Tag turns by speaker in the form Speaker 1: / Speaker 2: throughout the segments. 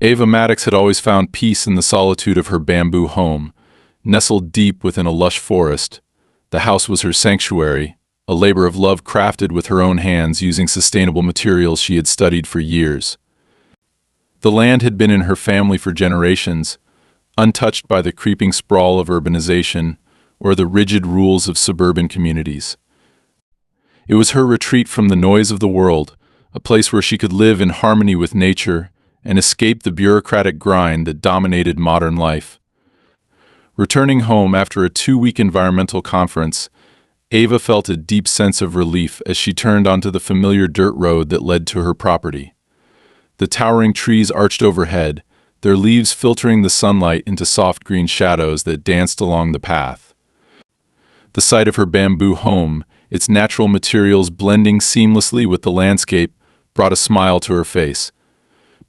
Speaker 1: Ava Maddox had always found peace in the solitude of her bamboo home, nestled deep within a lush forest. The house was her sanctuary, a labor of love crafted with her own hands using sustainable materials she had studied for years. The land had been in her family for generations, untouched by the creeping sprawl of urbanization or the rigid rules of suburban communities. It was her retreat from the noise of the world, a place where she could live in harmony with nature and escape the bureaucratic grind that dominated modern life. Returning home after a 2-week environmental conference, Ava felt a deep sense of relief as she turned onto the familiar dirt road that led to her property. The towering trees arched overhead, their leaves filtering the sunlight into soft green shadows that danced along the path. The sight of her bamboo home, its natural materials blending seamlessly with the landscape, brought a smile to her face.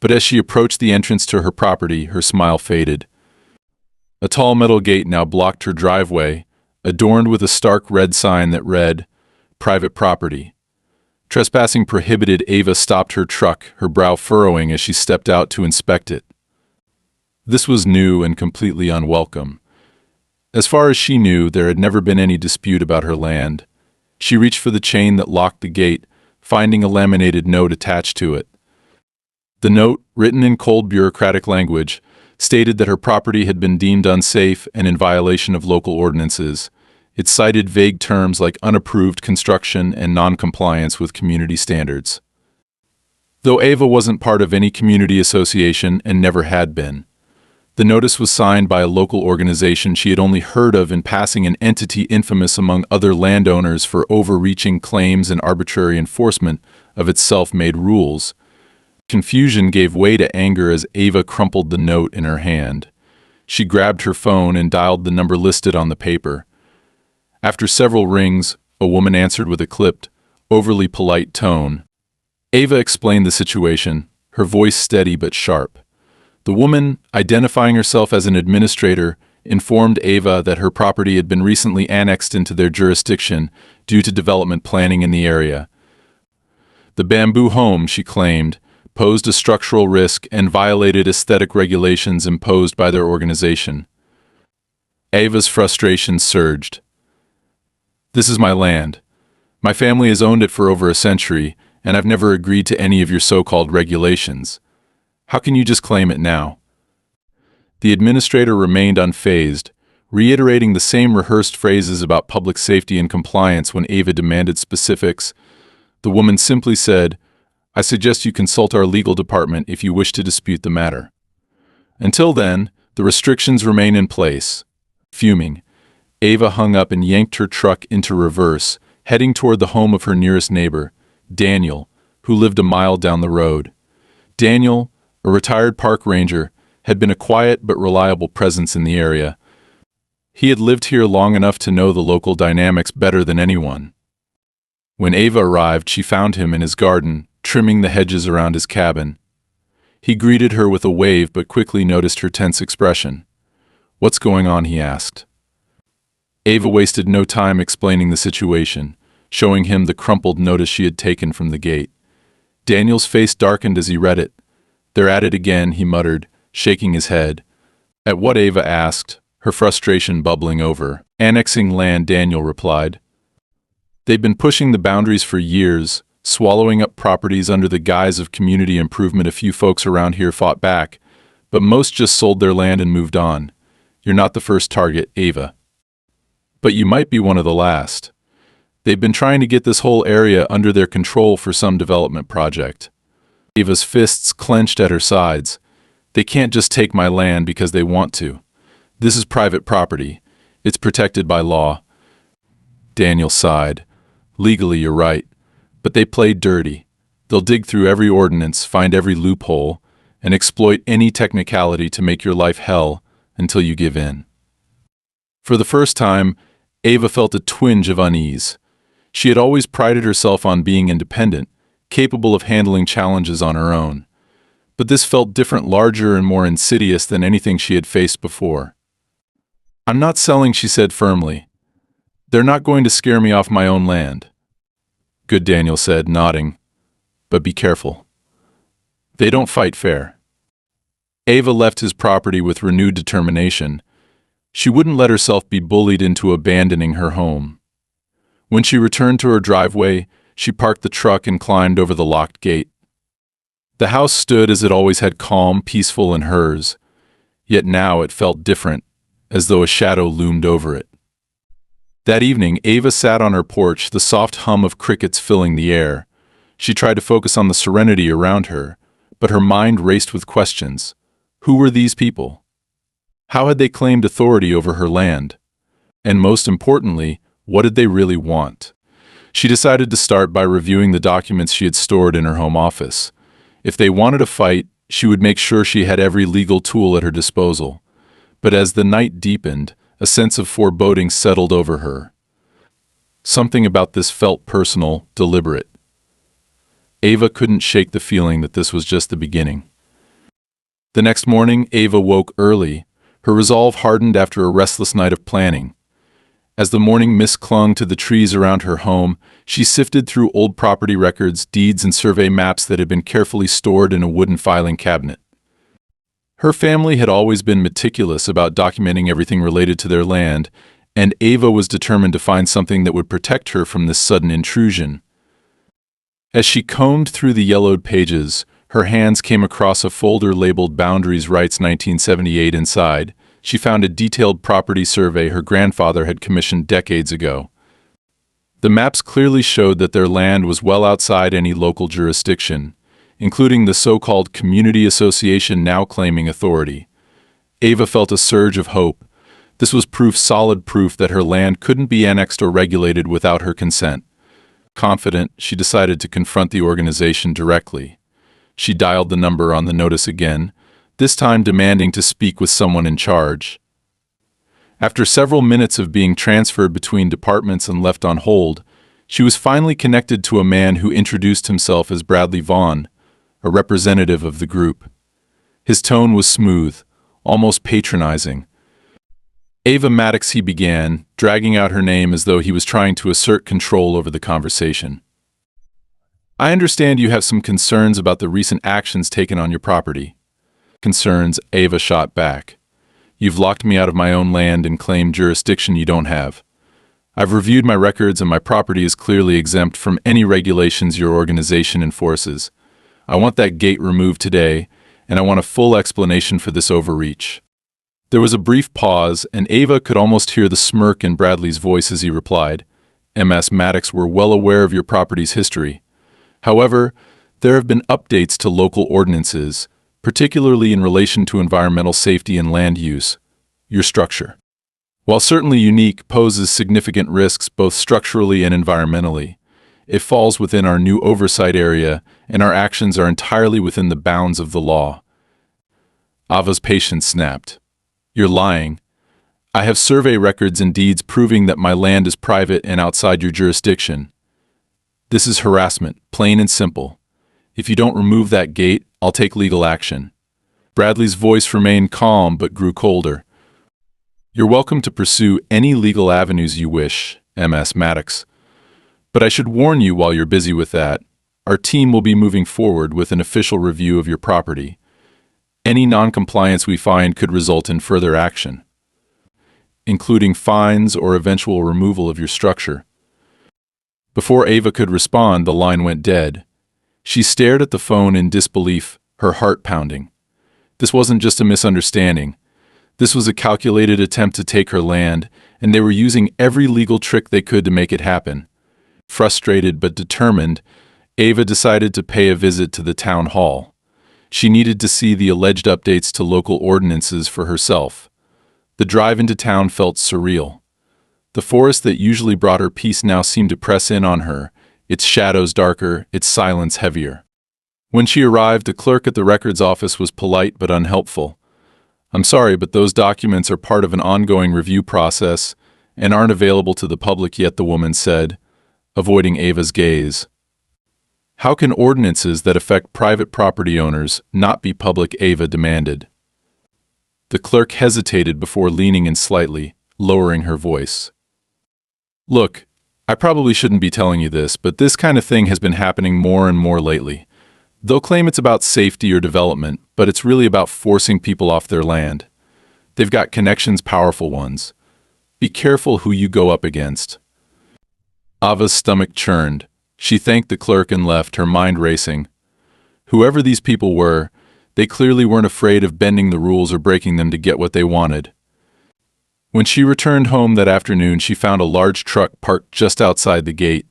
Speaker 1: But as she approached the entrance to her property, her smile faded. A tall metal gate now blocked her driveway, adorned with a stark red sign that read, "Private Property." Trespassing prohibited. Ava stopped her truck, her brow furrowing as she stepped out to inspect it. This was new and completely unwelcome. As far as she knew, there had never been any dispute about her land. She reached for the chain that locked the gate, finding a laminated note attached to it. The note, written in cold bureaucratic language, stated that her property had been deemed unsafe and in violation of local ordinances. It cited vague terms like unapproved construction and non-compliance with community standards. Though Ava wasn't part of any community association and never had been, the notice was signed by a local organization she had only heard of in passing, an entity infamous among other landowners for overreaching claims and arbitrary enforcement of its self-made rules. Confusion gave way to anger as Ava crumpled the note in her hand. She grabbed her phone and dialed the number listed on the paper. After several rings, a woman answered with a clipped, overly polite tone. Ava explained the situation, her voice steady but sharp. The woman, identifying herself as an administrator, informed Ava that her property had been recently annexed into their jurisdiction due to development planning in the area. The bamboo home, she claimed, posed a structural risk and violated aesthetic regulations imposed by their organization. Ava's frustration surged. "This is my land. My family has owned it for over a century, and I've never agreed to any of your so-called regulations. How can you just claim it now?" The administrator remained unfazed, reiterating the same rehearsed phrases about public safety and compliance when Ava demanded specifics. The woman simply said, "I suggest you consult our legal department if you wish to dispute the matter. Until then, the restrictions remain in place." Fuming, Ava hung up and yanked her truck into reverse, heading toward the home of her nearest neighbor, Daniel, who lived a mile down the road. Daniel, a retired park ranger, had been a quiet but reliable presence in the area. He had lived here long enough to know the local dynamics better than anyone. When Ava arrived, she found him in his garden, trimming the hedges around his cabin. He greeted her with a wave but quickly noticed her tense expression. "What's going on?" he asked. Ava wasted no time explaining the situation, showing him the crumpled notice she had taken from the gate. Daniel's face darkened as he read it. "They're at it again," he muttered, shaking his head. At what Ava asked, her frustration bubbling over. "Annexing land," Daniel replied. "They've been pushing the boundaries for years, swallowing up properties under the guise of community improvement. A few folks around here fought back, but most just sold their land and moved on. You're not the first target, Ava. But you might be one of the last. They've been trying to get this whole area under their control for some development project." Ava's fists clenched at her sides. "They can't just take my land because they want to. This is private property. It's protected by law." Daniel sighed. "Legally, you're right. But they play dirty. They'll dig through every ordinance, find every loophole, and exploit any technicality to make your life hell until you give in." For the first time, Ava felt a twinge of unease. She had always prided herself on being independent, capable of handling challenges on her own. But this felt different, larger and more insidious than anything she had faced before. "I'm not selling," she said firmly. "They're not going to scare me off my own land." "Good," Daniel said, nodding. "But be careful. They don't fight fair." Ava left his property with renewed determination. She wouldn't let herself be bullied into abandoning her home. When she returned to her driveway, she parked the truck and climbed over the locked gate. The house stood as it always had, calm, peaceful, and hers. Yet now it felt different, as though a shadow loomed over it. That evening, Ava sat on her porch, the soft hum of crickets filling the air. She tried to focus on the serenity around her, but her mind raced with questions. Who were these people? How had they claimed authority over her land? And most importantly, what did they really want? She decided to start by reviewing the documents she had stored in her home office. If they wanted a fight, she would make sure she had every legal tool at her disposal. But as the night deepened, a sense of foreboding settled over her. Something about this felt personal, deliberate. Ava couldn't shake the feeling that this was just the beginning. The next morning, Ava woke early. Her resolve hardened after a restless night of planning. As the morning mist clung to the trees around her home, she sifted through old property records, deeds, and survey maps that had been carefully stored in a wooden filing cabinet. Her family had always been meticulous about documenting everything related to their land, and Ava was determined to find something that would protect her from this sudden intrusion. As she combed through the yellowed pages, her hands came across a folder labeled Boundaries Rights 1978 inside. She found a detailed property survey her grandfather had commissioned decades ago. The maps clearly showed that their land was well outside any local jurisdiction, including the so-called community association now claiming authority. Ava felt a surge of hope. This was solid proof that her land couldn't be annexed or regulated without her consent. Confident, she decided to confront the organization directly. She dialed the number on the notice again, this time demanding to speak with someone in charge. After several minutes of being transferred between departments and left on hold, she was finally connected to a man who introduced himself as Bradley Vaughn, a representative of the group. His tone was smooth, almost patronizing. Ava Maddox, he began, dragging out her name as though he was trying to assert control over the conversation. I understand you have some concerns about the recent actions taken on your property. Concerns, Ava shot back. You've locked me out of my own land and claimed jurisdiction you don't have. I've reviewed my records and my property is clearly exempt from any regulations your organization enforces. I want that gate removed today, and I want a full explanation for this overreach. There was a brief pause, and Ava could almost hear the smirk in Bradley's voice as he replied, Ms. Maddox, we're well aware of your property's history. However, there have been updates to local ordinances, particularly in relation to environmental safety and land use. Your structure, while certainly unique, poses significant risks both structurally and environmentally. It falls within our new oversight area, and our actions are entirely within the bounds of the law. Ava's patience snapped. You're lying. I have survey records and deeds proving that my land is private and outside your jurisdiction. This is harassment, plain and simple. If you don't remove that gate, I'll take legal action. Bradley's voice remained calm but grew colder. You're welcome to pursue any legal avenues you wish, Ms. Maddox. But I should warn you while you're busy with that, our team will be moving forward with an official review of your property. Any non-compliance we find could result in further action, including fines or eventual removal of your structure. Before Ava could respond, the line went dead. She stared at the phone in disbelief, her heart pounding. This wasn't just a misunderstanding. This was a calculated attempt to take her land, and they were using every legal trick they could to make it happen. Frustrated but determined, Ava decided to pay a visit to the town hall. She needed to see the alleged updates to local ordinances for herself. The drive into town felt surreal. The forest that usually brought her peace now seemed to press in on her, its shadows darker, its silence heavier. When she arrived, the clerk at the records office was polite but unhelpful. I'm sorry, but those documents are part of an ongoing review process and aren't available to the public yet, the woman said, avoiding Ava's gaze. How can ordinances that affect private property owners not be public? Ava demanded. The clerk hesitated before leaning in slightly, lowering her voice. Look, I probably shouldn't be telling you this, but this kind of thing has been happening more and more lately. They'll claim it's about safety or development, but it's really about forcing people off their land. They've got connections, powerful ones. Be careful who you go up against. Ava's stomach churned. She thanked the clerk and left, her mind racing. Whoever these people were, they clearly weren't afraid of bending the rules or breaking them to get what they wanted. When she returned home that afternoon, she found a large truck parked just outside the gate.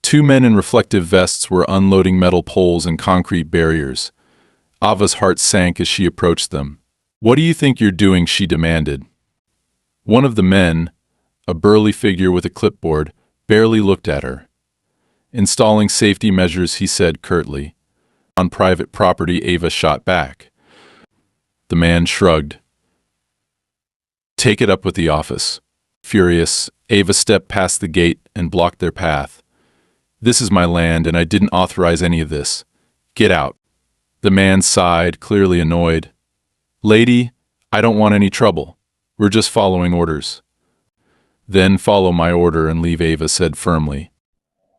Speaker 1: Two men in reflective vests were unloading metal poles and concrete barriers. Ava's heart sank as she approached them. "What do you think you're doing?" she demanded. One of the men, a burly figure with a clipboard, barely looked at her. "Installing safety measures," he said curtly. "On private property," Ava shot back. The man shrugged. "Take it up with the office." Furious, Ava stepped past the gate and blocked their path. "This is my land, and I didn't authorize any of this. Get out." The man sighed, clearly annoyed. "Lady, I don't want any trouble. We're just following orders." "Then follow my order and leave," Ava said firmly.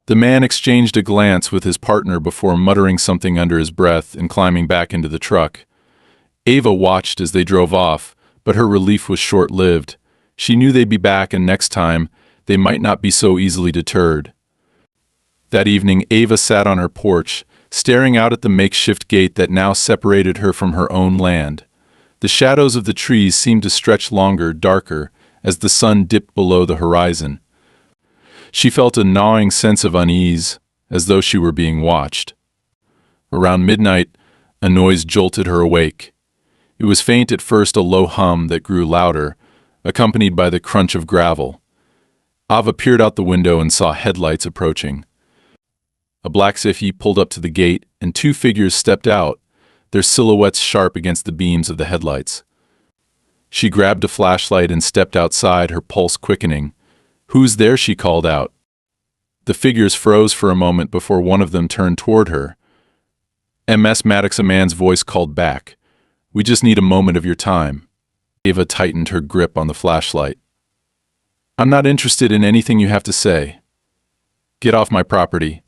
Speaker 1: The man exchanged a glance with his partner before muttering something under his breath and climbing back into the truck. Ava watched as they drove off, but her relief was short-lived. She knew they'd be back, and next time, they might not be so easily deterred. That evening, Ava sat on her porch, staring out at the makeshift gate that now separated her from her own land. The shadows of the trees seemed to stretch longer, darker, as the sun dipped below the horizon. She felt a gnawing sense of unease, as though she were being watched. Around midnight, a noise jolted her awake. It was faint at first, a low hum that grew louder, accompanied by the crunch of gravel. Ava peered out the window and saw headlights approaching. A black Swift pulled up to the gate, and two figures stepped out, their silhouettes sharp against the beams of the headlights. She grabbed a flashlight and stepped outside, her pulse quickening. "Who's there?" she called out. The figures froze for a moment before one of them turned toward her. "Ms. Maddox," a man's voice called back. "We just need a moment of your time." Ava tightened her grip on the flashlight. "I'm not interested in anything you have to say. Get off my property."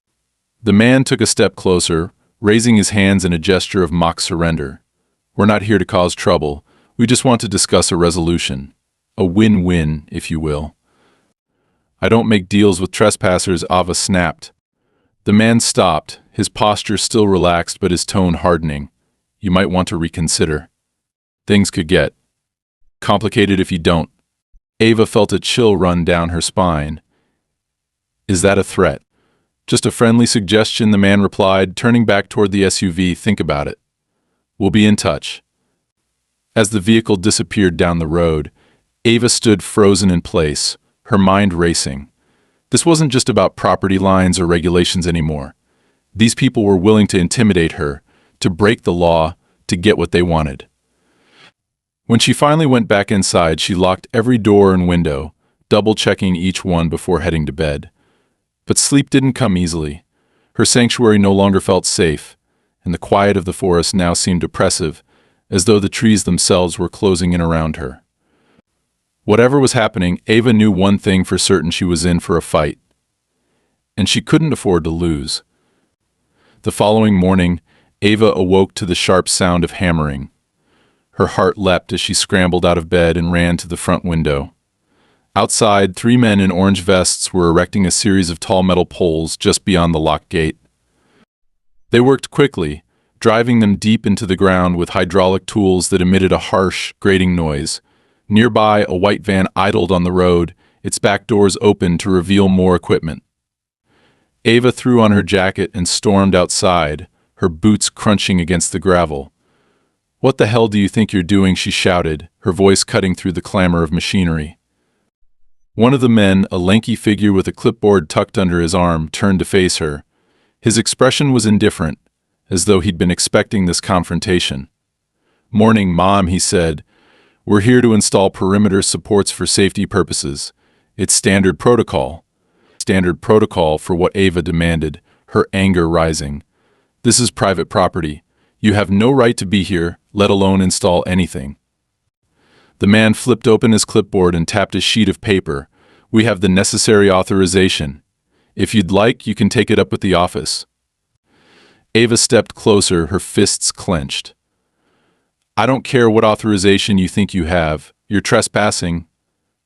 Speaker 1: The man took a step closer, raising his hands in a gesture of mock surrender. "We're not here to cause trouble. We just want to discuss a resolution. A win-win, if you will." "I don't make deals with trespassers," Ava snapped. The man stopped, his posture still relaxed but his tone hardening. "You might want to reconsider. Things could get complicated if you don't." Ava felt a chill run down her spine. "Is that a threat?" "Just a friendly suggestion," the man replied, turning back toward the SUV. "Think about it. We'll be in touch." As the vehicle disappeared down the road, Ava stood frozen in place, her mind racing. This wasn't just about property lines or regulations anymore. These people were willing to intimidate her, to break the law, to get what they wanted. When she finally went back inside, she locked every door and window, double-checking each one before heading to bed. But sleep didn't come easily. Her sanctuary no longer felt safe, and the quiet of the forest now seemed oppressive, as though the trees themselves were closing in around her. Whatever was happening, Ava knew one thing for certain: she was in for a fight. And she couldn't afford to lose. The following morning, Ava awoke to the sharp sound of hammering. Her heart leapt as she scrambled out of bed and ran to the front window. Outside, three men in orange vests were erecting a series of tall metal poles just beyond the locked gate. They worked quickly, driving them deep into the ground with hydraulic tools that emitted a harsh, grating noise. Nearby, a white van idled on the road, its back doors open to reveal more equipment. Ava threw on her jacket and stormed outside, her boots crunching against the gravel. "What the hell do you think you're doing?" she shouted, her voice cutting through the clamor of machinery. One of the men, a lanky figure with a clipboard tucked under his arm, turned to face her. His expression was indifferent, as though he'd been expecting this confrontation. "Morning, Mom," he said. "We're here to install perimeter supports for safety purposes. It's standard protocol." Standard protocol for what Ava demanded, her anger rising. "This is private property. You have no right to be here, let alone install anything." The man flipped open his clipboard and tapped a sheet of paper. "We have the necessary authorization. If you'd like, you can take it up with the office." Ava stepped closer, her fists clenched. I don't care what authorization you think you have. You're trespassing.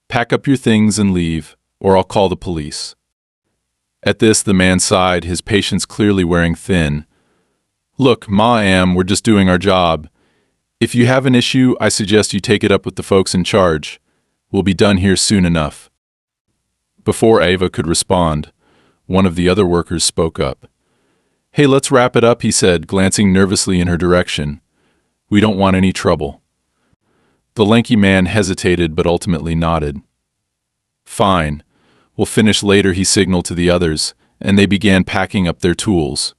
Speaker 1: Pack up your things and leave, or I'll call the police. At this, the man sighed, his patience clearly wearing thin. Look, we're just doing our job. If you have an issue, I suggest you take it up with the folks in charge. We'll be done here soon enough. Before Ava could respond, one of the other workers spoke up. Hey, let's wrap it up, he said, glancing nervously in her direction. We don't want any trouble. The lanky man hesitated but ultimately nodded. Fine. We'll finish later, he signaled to the others, and they began packing up their tools.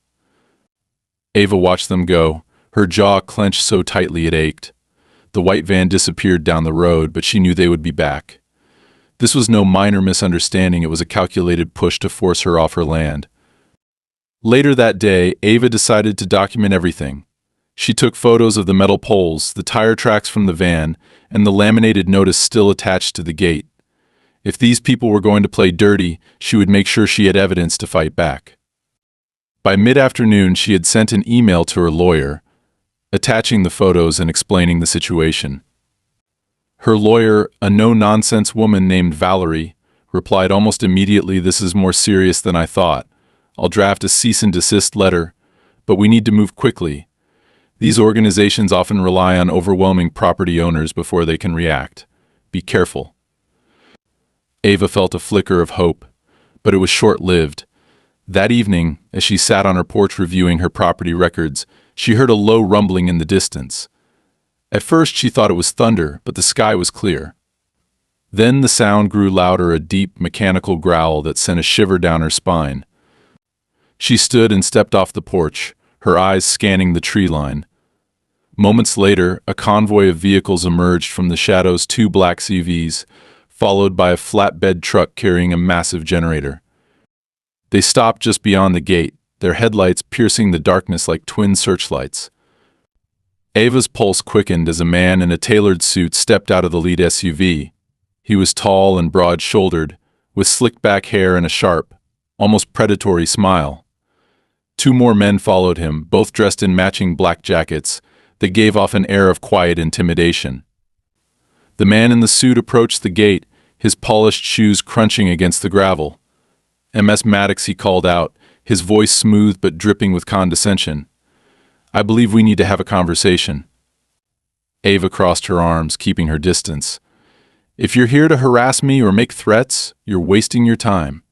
Speaker 1: Ava watched them go, her jaw clenched so tightly it ached. The white van disappeared down the road, but she knew they would be back. This was no minor misunderstanding, it was a calculated push to force her off her land. Later that day, Ava decided to document everything. She took photos of the metal poles, the tire tracks from the van, and the laminated notice still attached to the gate. If these people were going to play dirty, she would make sure she had evidence to fight back. By mid-afternoon, she had sent an email to her lawyer, attaching the photos and explaining the situation. Her lawyer, a no-nonsense woman named Valerie, replied almost immediately, "This is more serious than I thought. I'll draft a cease and desist letter, but we need to move quickly. These organizations often rely on overwhelming property owners before they can react. Be careful." Ava felt a flicker of hope, but it was short-lived. That evening, as she sat on her porch reviewing her property records, she heard a low rumbling in the distance. At first she thought it was thunder, but the sky was clear. Then the sound grew louder, a deep, mechanical growl that sent a shiver down her spine. She stood and stepped off the porch, her eyes scanning the tree line. Moments later, a convoy of vehicles emerged from the shadows, 2 black CVs, followed by a flatbed truck carrying a massive generator. They stopped just beyond the gate, their headlights piercing the darkness like twin searchlights. Ava's pulse quickened as a man in a tailored suit stepped out of the lead SUV. He was tall and broad-shouldered, with slicked-back hair and a sharp, almost predatory smile. 2 more men followed him, both dressed in matching black jackets that gave off an air of quiet intimidation. The man in the suit approached the gate, his polished shoes crunching against the gravel. "MS Maddox," he called out, his voice smooth but dripping with condescension. "I believe we need to have a conversation." Ava crossed her arms, keeping her distance. "If you're here to harass me or make threats, you're wasting your time.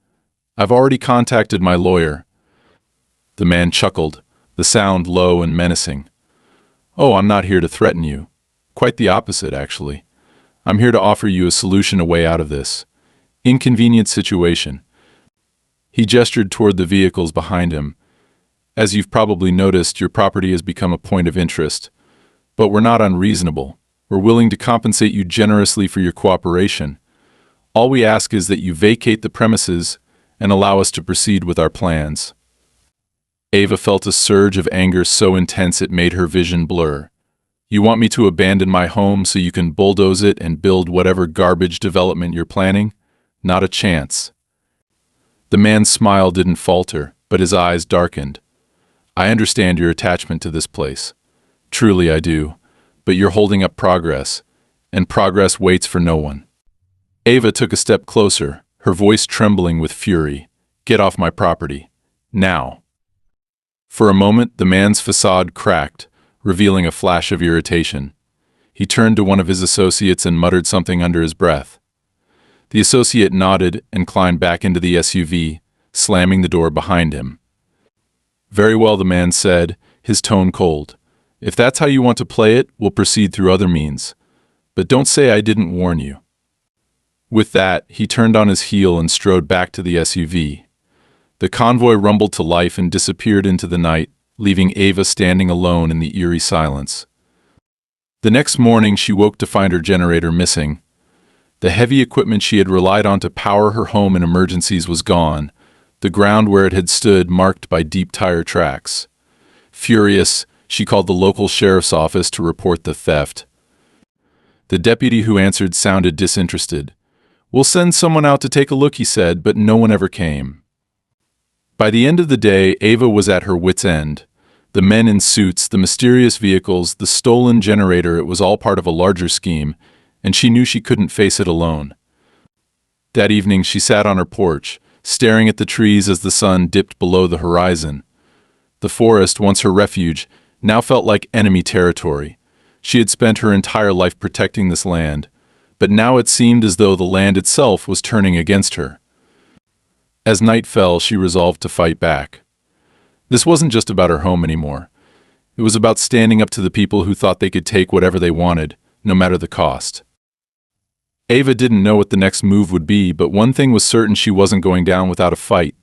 Speaker 1: I've already contacted my lawyer." The man chuckled, the sound low and menacing. "Oh, I'm not here to threaten you. Quite the opposite, actually. I'm here to offer you a solution, a way out of this inconvenient situation." He gestured toward the vehicles behind him. "As you've probably noticed, your property has become a point of interest. But we're not unreasonable. We're willing to compensate you generously for your cooperation. All we ask is that you vacate the premises and allow us to proceed with our plans." Ava felt a surge of anger so intense it made her vision blur. "You want me to abandon my home so you can bulldoze it and build whatever garbage development you're planning? Not a chance." The man's smile didn't falter, but his eyes darkened. "I understand your attachment to this place. Truly I do. But you're holding up progress, and progress waits for no one." Ava took a step closer, her voice trembling with fury. "Get off my property. Now." For a moment, the man's facade cracked, revealing a flash of irritation. He turned to one of his associates and muttered something under his breath. The associate nodded and climbed back into the SUV, slamming the door behind him. "Very well," the man said, his tone cold. "If that's how you want to play it, we'll proceed through other means. But don't say I didn't warn you." With that, he turned on his heel and strode back to the SUV. The convoy rumbled to life and disappeared into the night, leaving Ava standing alone in the eerie silence. The next morning, she woke to find her generator missing. The heavy equipment she had relied on to power her home in emergencies was gone, the ground where it had stood marked by deep tire tracks. Furious, she called the local sheriff's office to report the theft. The deputy who answered sounded disinterested. "We'll send someone out to take a look," he said, but no one ever came. By the end of the day, Ava was at her wit's end. The men in suits, the mysterious vehicles, the stolen generator, it was all part of a larger scheme, and she knew she couldn't face it alone. That evening she sat on her porch, staring at the trees as the sun dipped below the horizon. The forest, once her refuge, now felt like enemy territory. She had spent her entire life protecting this land, but now it seemed as though the land itself was turning against her. As night fell, she resolved to fight back. This wasn't just about her home anymore. It was about standing up to the people who thought they could take whatever they wanted, no matter the cost. Ava didn't know what the next move would be, but one thing was certain: she wasn't going down without a fight.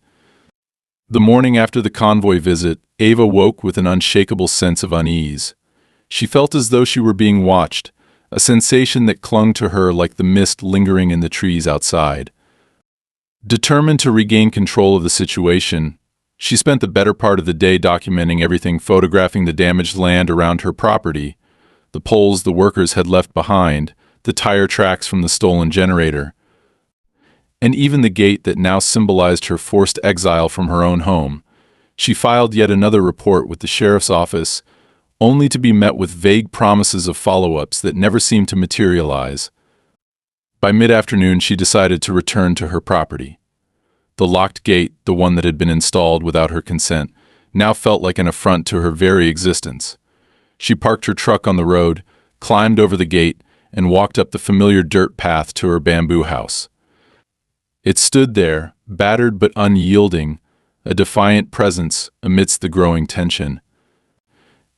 Speaker 1: The morning after the convoy visit, Ava woke with an unshakable sense of unease. She felt as though she were being watched, a sensation that clung to her like the mist lingering in the trees outside. Determined to regain control of the situation, she spent the better part of the day documenting everything, photographing the damaged land around her property, the poles the workers had left behind, the tire tracks from the stolen generator, and even the gate that now symbolized her forced exile from her own home. She filed yet another report with the sheriff's office, only to be met with vague promises of follow-ups that never seemed to materialize. By mid-afternoon, she decided to return to her property. The locked gate, the one that had been installed without her consent, now felt like an affront to her very existence. She parked her truck on the road, climbed over the gate, and walked up the familiar dirt path to her bamboo house. It stood there, battered but unyielding, a defiant presence amidst the growing tension.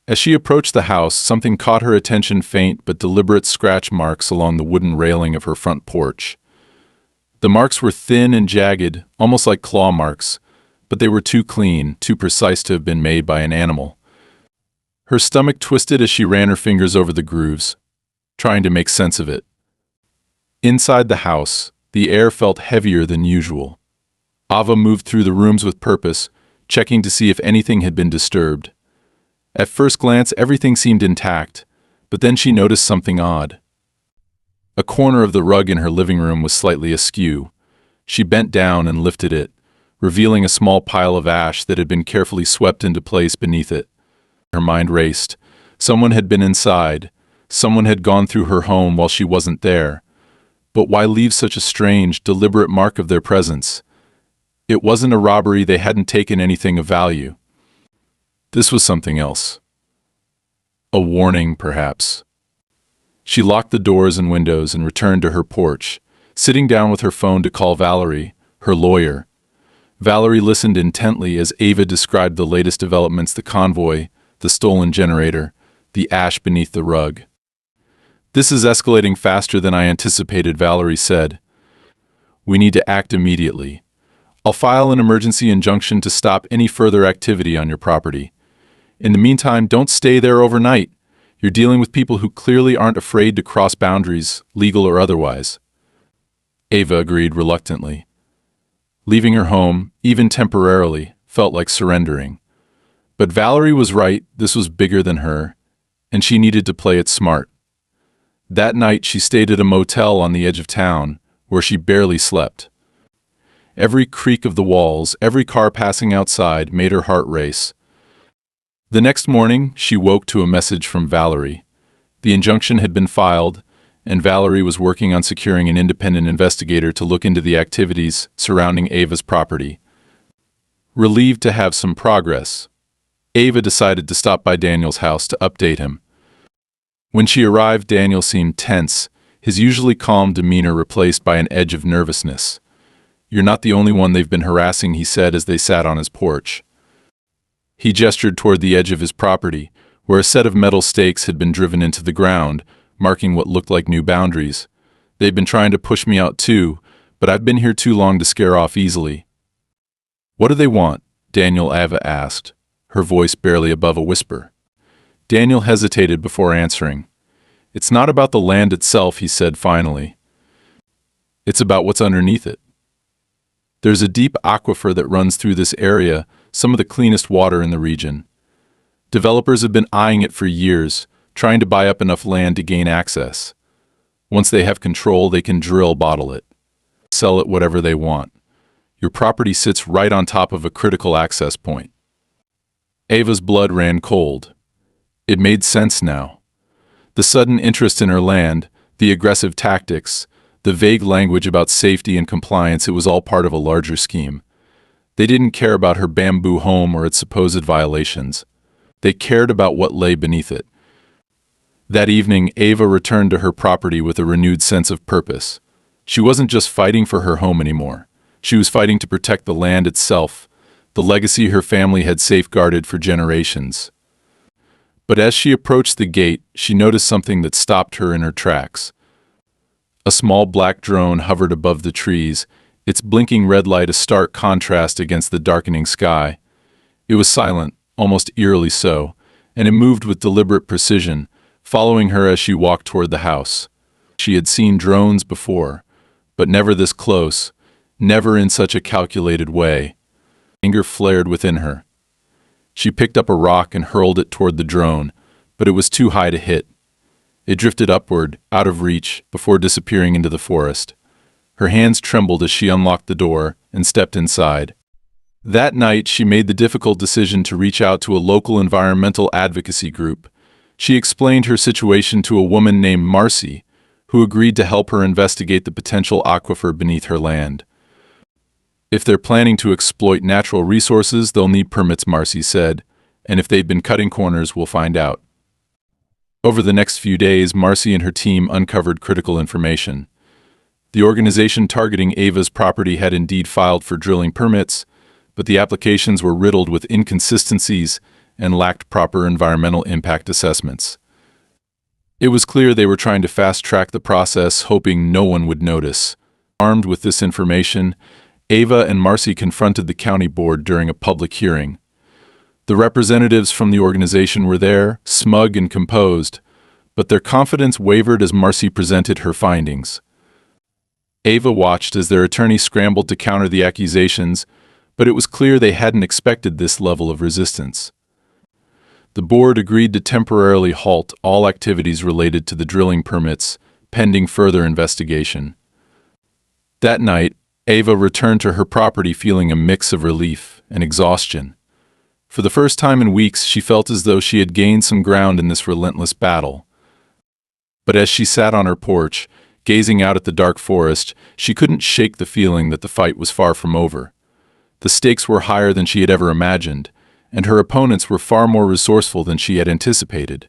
Speaker 1: As she approached the house, something caught her attention: faint but deliberate scratch marks along the wooden railing of her front porch. The marks were thin and jagged, almost like claw marks, but they were too clean, too precise to have been made by an animal. Her stomach twisted as she ran her fingers over the grooves, trying to make sense of it. Inside the house, the air felt heavier than usual. Ava moved through the rooms with purpose, checking to see if anything had been disturbed. At first glance, everything seemed intact, but then she noticed something odd. A corner of the rug in her living room was slightly askew. She bent down and lifted it, revealing a small pile of ash that had been carefully swept into place beneath it. Her mind raced. Someone had been inside. Someone had gone through her home while she wasn't there. But why leave such a strange, deliberate mark of their presence? It wasn't a robbery. They hadn't taken anything of value. This was something else. A warning, perhaps. She locked the doors and windows and returned to her porch, sitting down with her phone to call Valerie, her lawyer. Valerie listened intently as Ava described the latest developments: the convoy, the stolen generator, the ash beneath the rug. "This is escalating faster than I anticipated," Valerie said. "We need to act immediately. I'll file an emergency injunction to stop any further activity on your property. In the meantime, don't stay there overnight. You're dealing with people who clearly aren't afraid to cross boundaries, legal or otherwise." Ava agreed reluctantly. Leaving her home, even temporarily, felt like surrendering. But Valerie was right. This was bigger than her, and she needed to play it smart. That night she stayed at a motel on the edge of town, where she barely slept. Every creak of the walls, every car passing outside made her heart race. The next morning, she woke to a message from Valerie. The injunction had been filed, and Valerie was working on securing an independent investigator to look into the activities surrounding Ava's property. Relieved to have some progress, Ava decided to stop by Daniel's house to update him. When she arrived, Daniel seemed tense, his usually calm demeanor replaced by an edge of nervousness. "You're not the only one they've been harassing," he said as they sat on his porch. He gestured toward the edge of his property, where a set of metal stakes had been driven into the ground, marking what looked like new boundaries. "They've been trying to push me out too, but I've been here too long to scare off easily." "What do they want?" Ava asked, her voice barely above a whisper. Daniel hesitated before answering. "It's not about the land itself," he said finally. "It's about what's underneath it. There's a deep aquifer that runs through this area, some of the cleanest water in the region. Developers have been eyeing it for years, trying to buy up enough land to gain access. Once they have control, they can drill, bottle it, sell it whatever they want. Your property sits right on top of a critical access point." Ava's blood ran cold. It made sense now. The sudden interest in her land, the aggressive tactics, the vague language about safety and compliance, it was all part of a larger scheme. They didn't care about her bamboo home or its supposed violations. They cared about what lay beneath it. That evening, Ava returned to her property with a renewed sense of purpose. She wasn't just fighting for her home anymore. She was fighting to protect the land itself, the legacy her family had safeguarded for generations. But as she approached the gate, she noticed something that stopped her in her tracks. A small black drone hovered above the trees, its blinking red light a stark contrast against the darkening sky. It was silent, almost eerily so, and it moved with deliberate precision, following her as she walked toward the house. She had seen drones before, but never this close, never in such a calculated way. Anger flared within her. She picked up a rock and hurled it toward the drone, but it was too high to hit. It drifted upward, out of reach, before disappearing into the forest. Her hands trembled as she unlocked the door and stepped inside. That night, she made the difficult decision to reach out to a local environmental advocacy group. She explained her situation to a woman named Marcy, who agreed to help her investigate the potential aquifer beneath her land. If they're planning to exploit natural resources, they'll need permits, Marcy said, and if they've been cutting corners, we'll find out. Over the next few days, Marcy and her team uncovered critical information. The organization targeting Ava's property had indeed filed for drilling permits, but the applications were riddled with inconsistencies and lacked proper environmental impact assessments. It was clear they were trying to fast-track the process, hoping no one would notice. Armed with this information, Ava and Marcy confronted the county board during a public hearing. The representatives from the organization were there, smug and composed, but their confidence wavered as Marcy presented her findings. Ava watched as their attorney scrambled to counter the accusations, but it was clear they hadn't expected this level of resistance. The board agreed to temporarily halt all activities related to the drilling permits, pending further investigation. That night, Ava returned to her property feeling a mix of relief and exhaustion. For the first time in weeks, she felt as though she had gained some ground in this relentless battle. But as she sat on her porch, gazing out at the dark forest, she couldn't shake the feeling that the fight was far from over. The stakes were higher than she had ever imagined, and her opponents were far more resourceful than she had anticipated.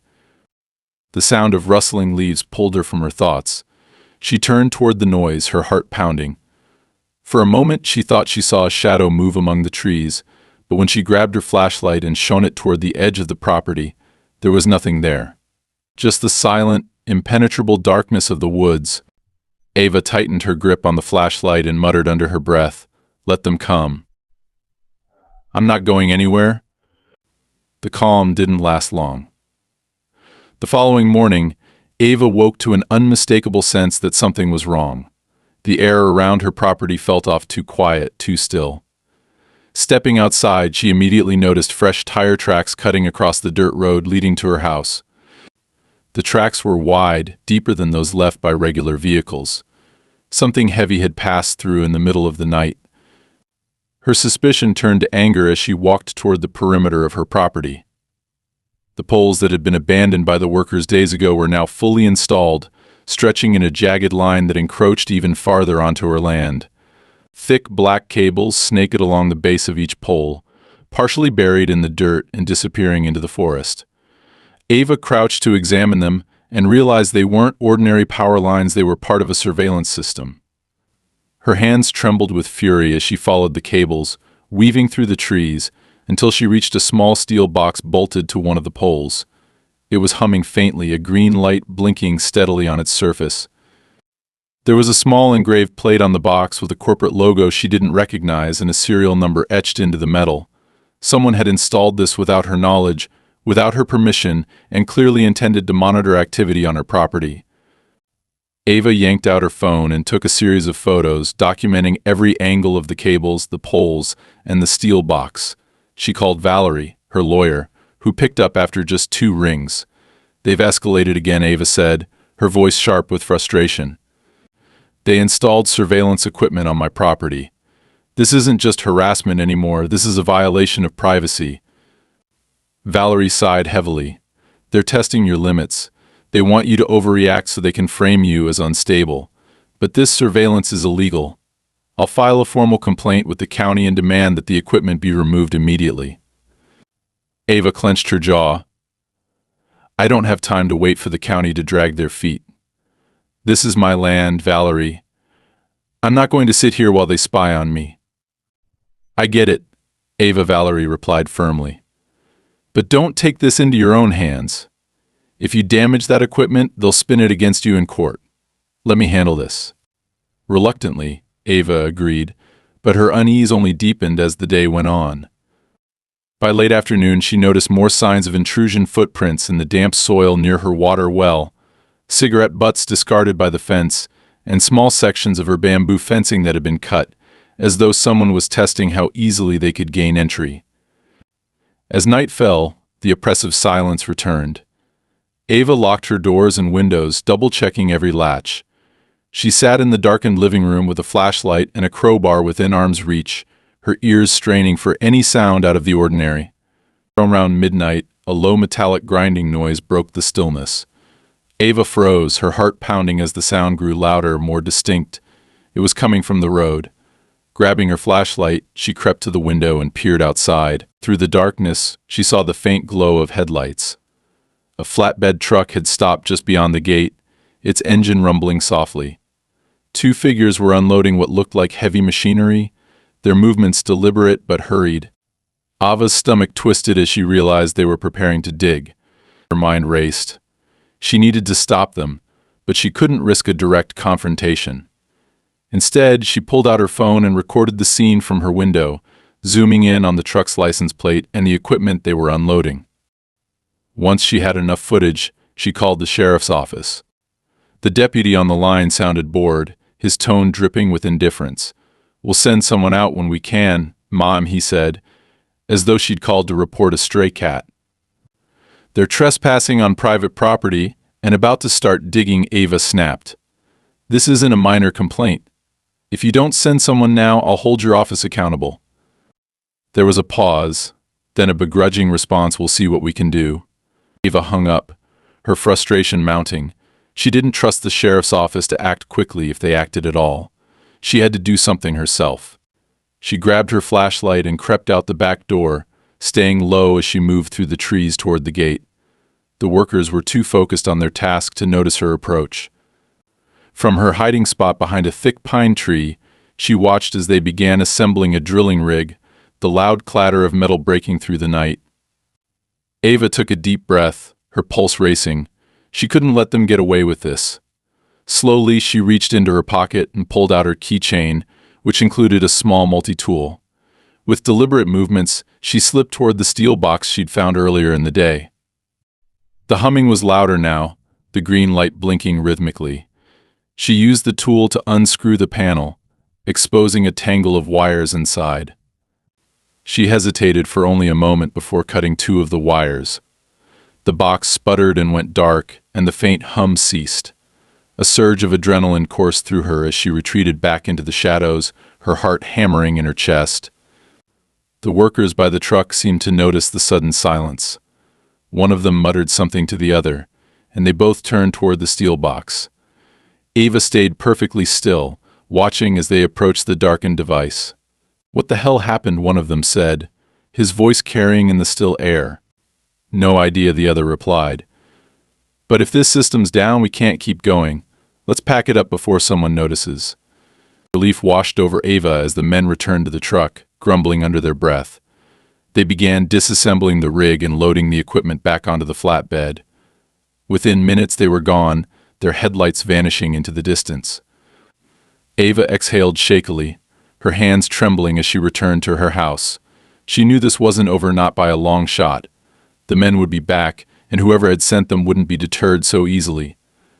Speaker 1: The sound of rustling leaves pulled her from her thoughts. She turned toward the noise, her heart pounding. For a moment, she thought she saw a shadow move among the trees, but when she grabbed her flashlight and shone it toward the edge of the property, there was nothing there. Just the silent, impenetrable darkness of the woods. Ava tightened her grip on the flashlight and muttered under her breath, "Let them come. I'm not going anywhere." The calm didn't last long. The following morning, Ava woke to an unmistakable sense that something was wrong. The air around her property felt off, too quiet, too still. Stepping outside, she immediately noticed fresh tire tracks cutting across the dirt road leading to her house. The tracks were wide, deeper than those left by regular vehicles. Something heavy had passed through in the middle of the night. Her suspicion turned to anger as she walked toward the perimeter of her property. The poles that had been abandoned by the workers days ago were now fully installed, stretching in a jagged line that encroached even farther onto her land. Thick black cables snaked along the base of each pole, partially buried in the dirt and disappearing into the forest. Ava crouched to examine them and realized they weren't ordinary power lines, they were part of a surveillance system. Her hands trembled with fury as she followed the cables, weaving through the trees, until she reached a small steel box bolted to one of the poles. It was humming faintly, a green light blinking steadily on its surface. There was a small engraved plate on the box with a corporate logo she didn't recognize and a serial number etched into the metal. Someone had installed this without her knowledge, without her permission, and clearly intended to monitor activity on her property. Ava yanked out her phone and took a series of photos, documenting every angle of the cables, the poles, and the steel box. She called Valerie, her lawyer, who picked up after just 2 rings. "They've escalated again," Ava said, her voice sharp with frustration. "They installed surveillance equipment on my property. This isn't just harassment anymore, this is a violation of privacy." Valerie sighed heavily. They're testing your limits. They want you to overreact so they can frame you as unstable. But this surveillance is illegal. I'll file a formal complaint with the county and demand that the equipment be removed immediately. Ava clenched her jaw. I don't have time to wait for the county to drag their feet. This is my land, Valerie. I'm not going to sit here while they spy on me. I get it, Valerie replied firmly. But don't take this into your own hands. If you damage that equipment, they'll spin it against you in court. Let me handle this. Reluctantly, Ava agreed, but her unease only deepened as the day went on. By late afternoon, she noticed more signs of intrusion footprints in the damp soil near her water well, cigarette butts discarded by the fence, and small sections of her bamboo fencing that had been cut, as though someone was testing how easily they could gain entry. As night fell, the oppressive silence returned. Ava locked her doors and windows, double-checking every latch. She sat in the darkened living room with a flashlight and a crowbar within arm's reach, her ears straining for any sound out of the ordinary. Around midnight, a low metallic grinding noise broke the stillness. Ava froze, her heart pounding as the sound grew louder, more distinct. It was coming from the road. Grabbing her flashlight, she crept to the window and peered outside. Through the darkness, she saw the faint glow of headlights. A flatbed truck had stopped just beyond the gate, its engine rumbling softly. Two figures were unloading what looked like heavy machinery, their movements deliberate but hurried. Ava's stomach twisted as she realized they were preparing to dig. Her mind raced. She needed to stop them, but she couldn't risk a direct confrontation. Instead, she pulled out her phone and recorded the scene from her window, zooming in on the truck's license plate and the equipment they were unloading. Once she had enough footage, she called the sheriff's office. The deputy on the line sounded bored, his tone dripping with indifference. We'll send someone out when we can, Mom, he said, as though she'd called to report a stray cat. They're trespassing on private property and about to start digging, Ava snapped. This isn't a minor complaint. If you don't send someone now, I'll hold your office accountable. There was a pause, then a begrudging response, we'll see what we can do. Ava hung up, her frustration mounting. She didn't trust the sheriff's office to act quickly if they acted at all. She had to do something herself. She grabbed her flashlight and crept out the back door, staying low as she moved through the trees toward the gate. The workers were too focused on their task to notice her approach. From her hiding spot behind a thick pine tree, she watched as they began assembling a drilling rig, the loud clatter of metal breaking through the night. Ava took a deep breath, her pulse racing. She couldn't let them get away with this. Slowly, she reached into her pocket and pulled out her keychain, which included a small multi-tool. With deliberate movements, she slipped toward the steel box she'd found earlier in the day. The humming was louder now, the green light blinking rhythmically. She used the tool to unscrew the panel, exposing a tangle of wires inside. She hesitated for only a moment before cutting two of the wires. The box sputtered and went dark, and the faint hum ceased. A surge of adrenaline coursed through her as she retreated back into the shadows, her heart hammering in her chest. The workers by the truck seemed to notice the sudden silence. One of them muttered something to the other, and they both turned toward the steel box. Ava stayed perfectly still, watching as they approached the darkened device. "What the hell happened?" one of them said, his voice carrying in the still air. "No idea," the other replied. "But if this system's down, we can't keep going. Let's pack it up before someone notices." Relief washed over Ava as the men returned to the truck, grumbling under their breath. They began disassembling the rig and loading the equipment back onto the flatbed. Within minutes they were gone, their headlights vanishing into the distance. Ava exhaled shakily, her hands trembling as she returned to her house. She knew this wasn't over, not by a long shot. The men would be back, and whoever had sent them wouldn't be deterred so easily.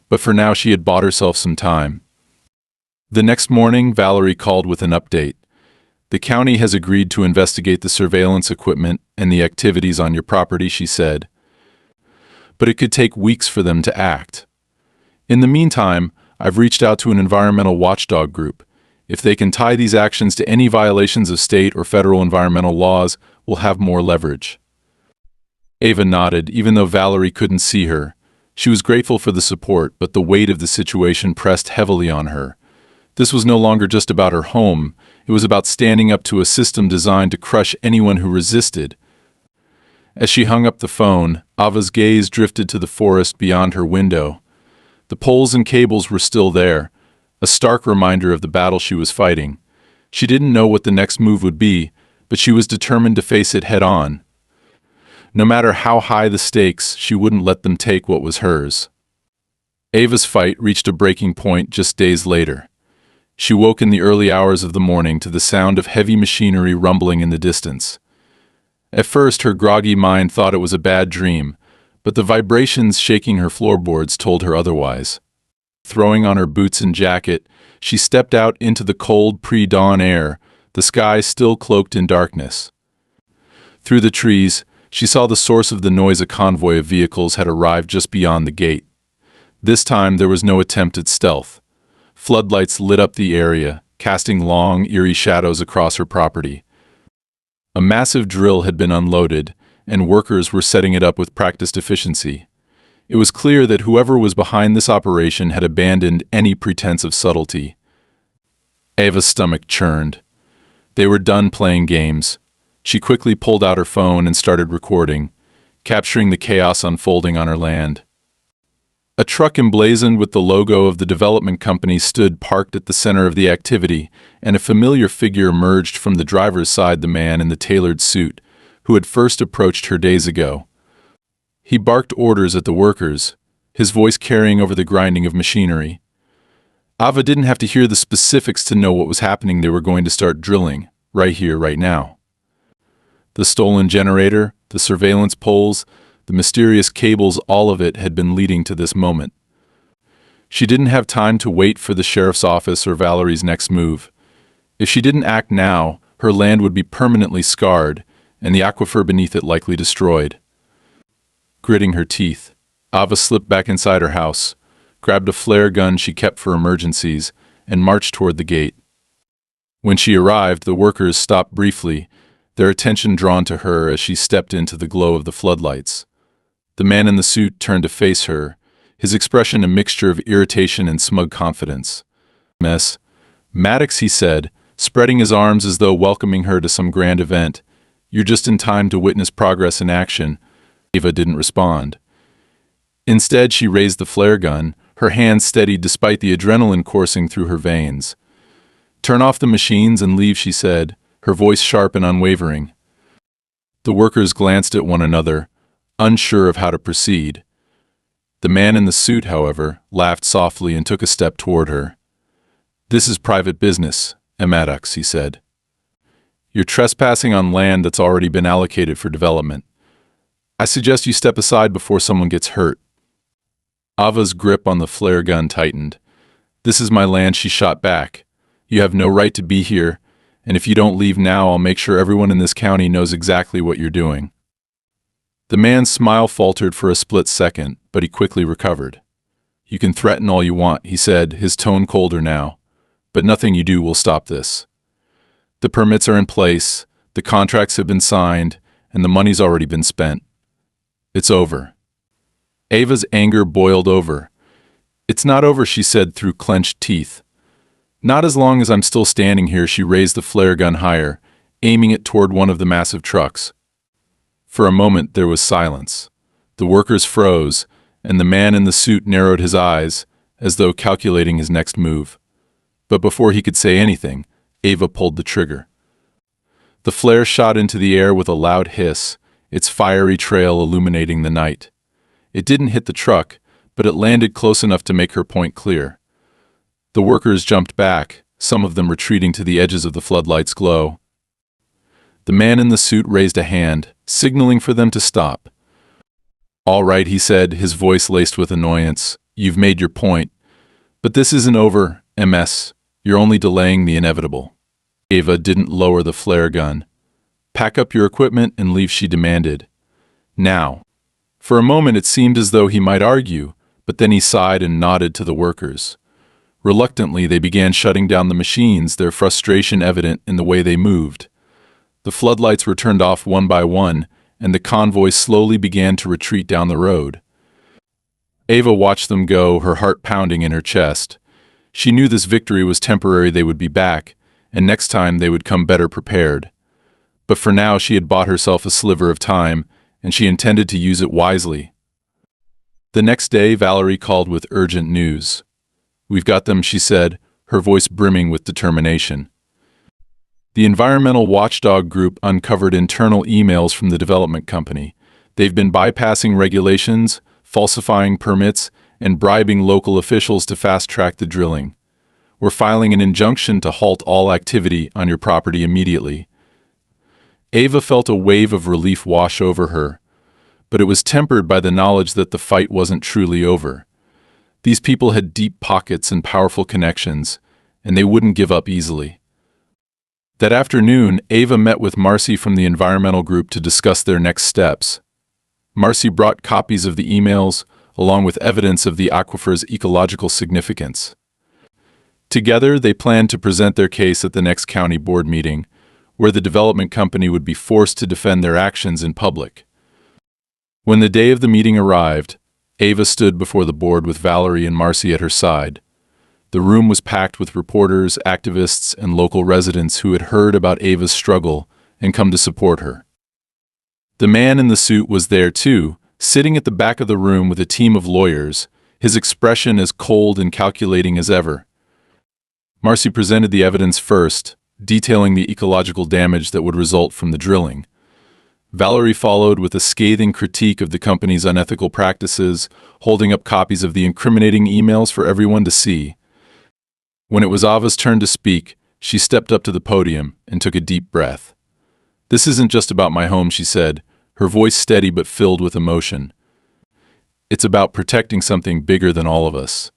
Speaker 1: But for now she had bought herself some time. The next morning, Valerie called with an update. "The county has agreed to investigate the surveillance equipment and the activities on your property," she said. "But it could take weeks for them to act. In the meantime, I've reached out to an environmental watchdog group. If they can tie these actions to any violations of state or federal environmental laws, we'll have more leverage." Ava nodded, even though Valerie couldn't see her. She was grateful for the support, but the weight of the situation pressed heavily on her. This was no longer just about her home. It was about standing up to a system designed to crush anyone who resisted. As she hung up the phone, Ava's gaze drifted to the forest beyond her window. The poles and cables were still there, a stark reminder of the battle she was fighting. She didn't know what the next move would be, but she was determined to face it head-on. No matter how high the stakes, she wouldn't let them take what was hers. Ava's fight reached a breaking point just days later. She woke in the early hours of the morning to the sound of heavy machinery rumbling in the distance. At first, her groggy mind thought it was a bad dream, but the vibrations shaking her floorboards told her otherwise. Throwing on her boots and jacket, she stepped out into the cold pre-dawn air, the sky still cloaked in darkness. Through the trees, she saw the source of the noise. A convoy of vehicles had arrived just beyond the gate. This time there was no attempt at stealth. Floodlights lit up the area, casting long, eerie shadows across her property. A massive drill had been unloaded, and workers were setting it up with practiced efficiency. It was clear that whoever was behind this operation had abandoned any pretense of subtlety. Ava's stomach churned. They were done playing games. She quickly pulled out her phone and started recording, capturing the chaos unfolding on her land. A truck emblazoned with the logo of the development company stood parked at the center of the activity, and a familiar figure emerged from the driver's side, the man in the tailored suit, who had first approached her days ago. He barked orders at the workers, his voice carrying over the grinding of machinery. Ava didn't have to hear the specifics to know what was happening. They were going to start drilling, right here, right now. The stolen generator, the surveillance poles, the mysterious cables, all of it had been leading to this moment. She didn't have time to wait for the sheriff's office or Valerie's next move. If she didn't act now, her land would be permanently scarred, and the aquifer beneath it likely destroyed. Gritting her teeth, Ava slipped back inside her house, grabbed a flare gun she kept for emergencies, and marched toward the gate. When she arrived, the workers stopped briefly, their attention drawn to her as she stepped into the glow of the floodlights. The man in the suit turned to face her, his expression a mixture of irritation and smug confidence. Maddox, he said, spreading his arms as though welcoming her to some grand event. You're just in time to witness progress in action. Ava didn't respond. Instead, she raised the flare gun, her hand steadied despite the adrenaline coursing through her veins. Turn off the machines and leave, she said, her voice sharp and unwavering. The workers glanced at one another, unsure of how to proceed. The man in the suit, however, laughed softly and took a step toward her. This is private business, Maddox, he said. You're trespassing on land that's already been allocated for development. I suggest you step aside before someone gets hurt. Ava's grip on the flare gun tightened. This is my land, she shot back. You have no right to be here, and if you don't leave now, I'll make sure everyone in this county knows exactly what you're doing. The man's smile faltered for a split second, but he quickly recovered. You can threaten all you want, he said, his tone colder now, but nothing you do will stop this. The permits are in place, the contracts have been signed, and the money's already been spent. It's over. Ava's anger boiled over. It's not over, she said through clenched teeth. Not as long as I'm still standing here. She raised the flare gun higher, aiming it toward one of the massive trucks. For a moment there was silence. The workers froze, and the man in the suit narrowed his eyes, as though calculating his next move. But before he could say anything, Ava pulled the trigger. The flare shot into the air with a loud hiss, its fiery trail illuminating the night. It didn't hit the truck, but it landed close enough to make her point clear. The workers jumped back, some of them retreating to the edges of the floodlight's glow. The man in the suit raised a hand, signaling for them to stop. All right, he said, his voice laced with annoyance. You've made your point. But this isn't over, MS. You're only delaying the inevitable. Ava didn't lower the flare gun. Pack up your equipment and leave, she demanded. Now. For a moment it seemed as though he might argue, but then he sighed and nodded to the workers. Reluctantly, they began shutting down the machines, their frustration evident in the way they moved. The floodlights were turned off one by one, and the convoy slowly began to retreat down the road. Ava watched them go, her heart pounding in her chest. She knew this victory was temporary, they would be back, and next time they would come better prepared. But for now she had bought herself a sliver of time, and she intended to use it wisely. The next day, Valerie called with urgent news. "We've got them," she said, her voice brimming with determination. The environmental watchdog group uncovered internal emails from the development company. They've been bypassing regulations, falsifying permits, and bribing local officials to fast-track the drilling. "We're filing an injunction to halt all activity on your property immediately." Ava felt a wave of relief wash over her, but it was tempered by the knowledge that the fight wasn't truly over. These people had deep pockets and powerful connections, and they wouldn't give up easily. That afternoon, Ava met with Marcy from the environmental group to discuss their next steps. Marcy brought copies of the emails, along with evidence of the aquifer's ecological significance. Together, they planned to present their case at the next county board meeting, where the development company would be forced to defend their actions in public. When the day of the meeting arrived, Ava stood before the board with Valerie and Marcy at her side. The room was packed with reporters, activists, and local residents who had heard about Ava's struggle and come to support her. The man in the suit was there too, sitting at the back of the room with a team of lawyers, his expression as cold and calculating as ever. Marcy presented the evidence first, detailing the ecological damage that would result from the drilling. Valerie followed with a scathing critique of the company's unethical practices, holding up copies of the incriminating emails for everyone to see. When it was Ava's turn to speak, she stepped up to the podium and took a deep breath. "This isn't just about my home," she said, her voice steady but filled with emotion. "It's about protecting something bigger than all of us.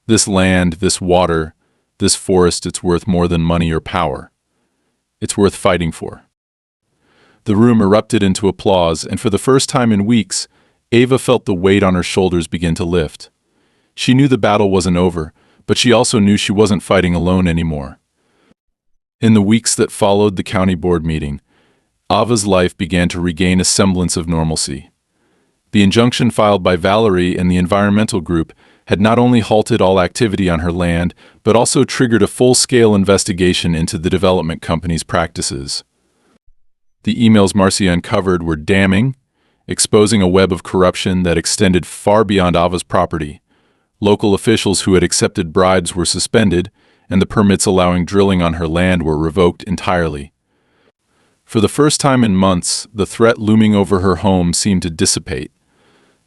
Speaker 1: This land, this water, this forest, it's worth more than money or power. It's worth fighting for." The room erupted into applause, and for the first time in weeks, Ava felt the weight on her shoulders begin to lift. She knew the battle wasn't over, but she also knew she wasn't fighting alone anymore. In the weeks that followed the county board meeting, Ava's life began to regain a semblance of normalcy. The injunction filed by Valerie and the environmental group had not only halted all activity on her land, but also triggered a full-scale investigation into the development company's practices. The emails Marcy uncovered were damning, exposing a web of corruption that extended far beyond Ava's property. Local officials who had accepted bribes were suspended, and the permits allowing drilling on her land were revoked entirely. For the first time in months, the threat looming over her home seemed to dissipate.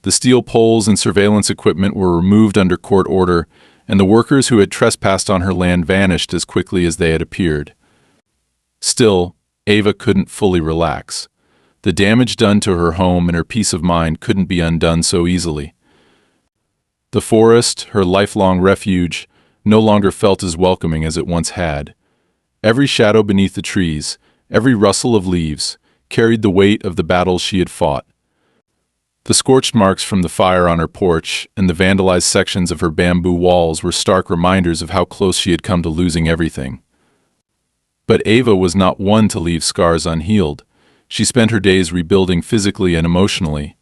Speaker 1: The steel poles and surveillance equipment were removed under court order, and the workers who had trespassed on her land vanished as quickly as they had appeared. Still, Ava couldn't fully relax. The damage done to her home and her peace of mind couldn't be undone so easily. The forest, her lifelong refuge, no longer felt as welcoming as it once had. Every shadow beneath the trees, every rustle of leaves, carried the weight of the battles she had fought. The scorched marks from the fire on her porch and the vandalized sections of her bamboo walls were stark reminders of how close she had come to losing everything. But Ava was not one to leave scars unhealed. She spent her days rebuilding physically and emotionally.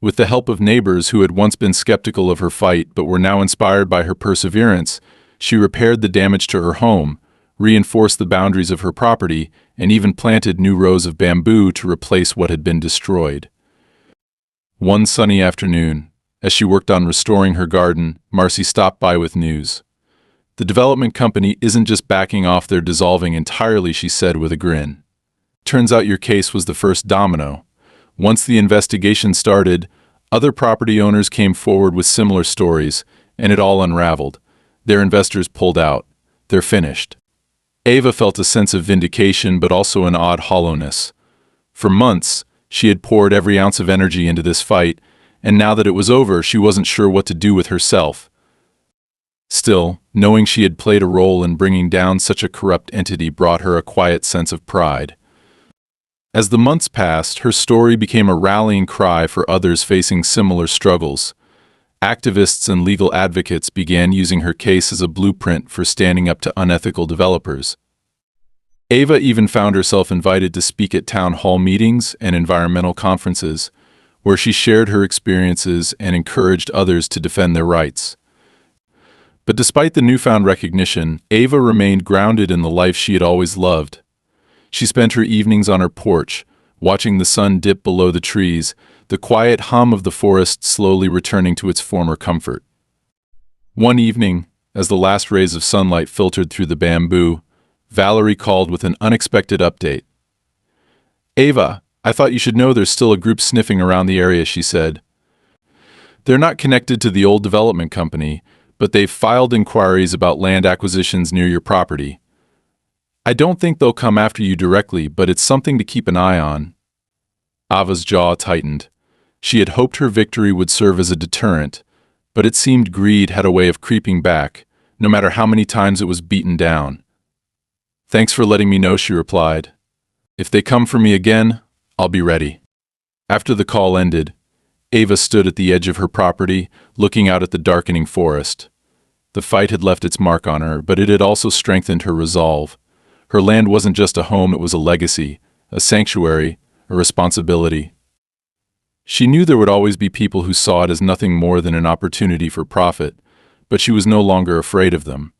Speaker 1: With the help of neighbors who had once been skeptical of her fight but were now inspired by her perseverance, she repaired the damage to her home, reinforced the boundaries of her property, and even planted new rows of bamboo to replace what had been destroyed. One sunny afternoon, as she worked on restoring her garden, Marcy stopped by with news. "The development company isn't just backing off, they're dissolving entirely," she said with a grin. "Turns out your case was the first domino. Once the investigation started, other property owners came forward with similar stories, and it all unraveled. Their investors pulled out. They're finished." Ava felt a sense of vindication but also an odd hollowness. For months, she had poured every ounce of energy into this fight, and now that it was over, she wasn't sure what to do with herself. Still, knowing she had played a role in bringing down such a corrupt entity brought her a quiet sense of pride. As the months passed, her story became a rallying cry for others facing similar struggles. Activists and legal advocates began using her case as a blueprint for standing up to unethical developers. Ava even found herself invited to speak at town hall meetings and environmental conferences, where she shared her experiences and encouraged others to defend their rights. But despite the newfound recognition, Ava remained grounded in the life she had always loved. She spent her evenings on her porch, watching the sun dip below the trees, the quiet hum of the forest slowly returning to its former comfort. One evening, as the last rays of sunlight filtered through the bamboo, Valerie called with an unexpected update. "Ava, I thought you should know there's still a group sniffing around the area," she said. "They're not connected to the old development company, but they've filed inquiries about land acquisitions near your property. I don't think they'll come after you directly, but it's something to keep an eye on." Ava's jaw tightened. She had hoped her victory would serve as a deterrent, but it seemed greed had a way of creeping back, no matter how many times it was beaten down. "Thanks for letting me know," she replied. "If they come for me again, I'll be ready." After the call ended, Ava stood at the edge of her property, looking out at the darkening forest. The fight had left its mark on her, but it had also strengthened her resolve. Her land wasn't just a home, it was a legacy, a sanctuary, a responsibility. She knew there would always be people who saw it as nothing more than an opportunity for profit, but she was no longer afraid of them.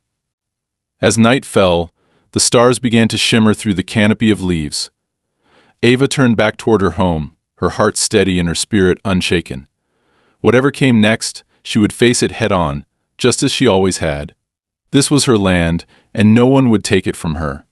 Speaker 1: As night fell, the stars began to shimmer through the canopy of leaves. Ava turned back toward her home, her heart steady and her spirit unshaken. Whatever came next, she would face it head on, just as she always had. This was her land, and no one would take it from her.